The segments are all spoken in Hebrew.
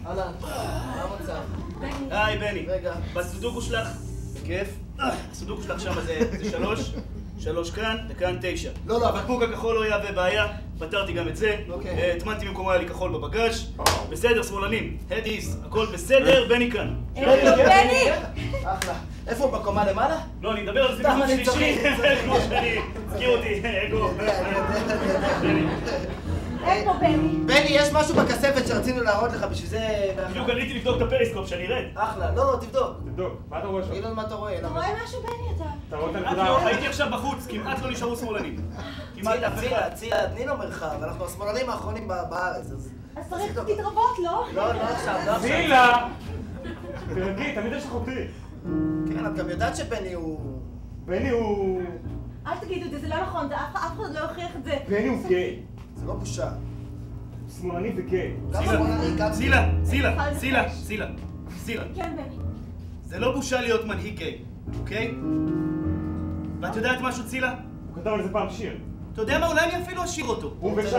אהלן, מה המצב? היי בני. רגע. בסודוקו שלך, בכיף. הסודוקו שלך שם זה 3 כאן, וכאן 9. לא, הבקבוק הכחול לא יהווה בעיה, פתרתי גם את זה. הטמנתי במקומו, היה לי כחול בבגז'. בסדר, שמאלנים, הדיס, הכל בסדר, בני כאן. בני! אחלה. איפה הוא, בקומה למעלה? לא, אני אדבר על זה בקום שלישי, זה כמו שאני, תזכיר אותי, אגו. אין פה בני. בני, יש משהו בכספת שרצינו להראות לך, בשביל זה... בדיוק עליתי לבדוק את הפריסקופ, שאני ארד. אחלה, לא, תבדוק. תבדוק, מה אתה רואה שם? תגיד לנו מה אתה רואה. אתה רואה משהו בני אתה? אתה רואה את כמעט הנקודה? לא, הייתי עכשיו בחוץ, כמעט לא נשארו שמאלנים. כמעט אף אחד. צילה, תני לו מרחב, אנחנו השמאלנים האחרונים בארץ, אז... אז צריך להתרבות, לא? לא עכשיו, לא עכשיו. צילה! תרגי, תמיד יש לך אותי. כן, את גם יודעת שבני הוא... בני הוא... אל תגידו את זה, זה לא נכון, אף אחד לא הוכיח את זה. בני הוא גיי. זה לא בושה. שמאלני וגיי. גם שמאלני, גם... צילה. כן, בני. זה לא בושה להיות מנהיג גיי, אוקיי? ואת יודעת משהו, צילה? הוא כתב על זה פעם שיר. אתה יודע מה? אולי אני אפילו אשאיר אותו. הוא ושי.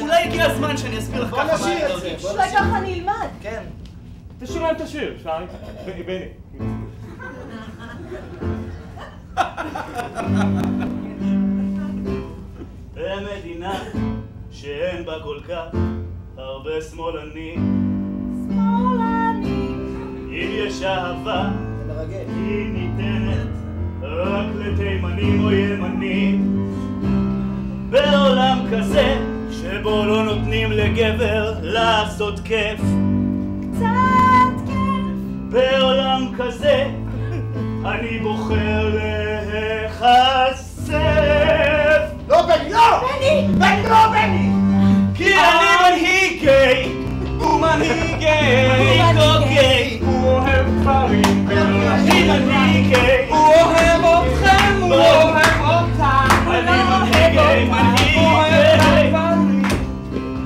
אולי הגיע הזמן שאני אסביר לך בוא ככה מה נשאיר אני את זה. מרגיש. אולי ככה אני אלמד. כן. תשאיר להם את השיר, שי. בני. במדינה שאין בה כל כך הרבה שמאלנים, אם יש אהבה זה מרגש. היא ניתנת רק לתימנים או ימנים. בעולם כזה שבו לא נותנים לגבר לעשות כיף, קצת כיף. בעולם כזה אני בוחר להיחשף. לא, בני, לא! בני! בני, לא, בני! כי אני מנהיג גיי, הוא מנהיג גיי, הוא אוהב דברים. אני מנהיג גיי, הוא אוהב אתכם, הוא אוהב אותם. אני מנהיג גיי,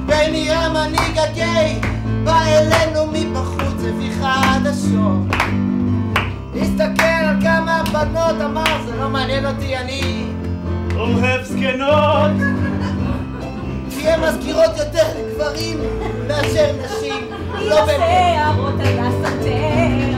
בני המנהיג הגיי בא אלינו מבחוץ, הביא חדשות. הסתכל על כמה בנות, אמר זה לא מעניין אותי, אני אוהב זקנות, כי הן מזכירות יותר לגברים מאשר נשים. היא עושה הערות על הסנטר.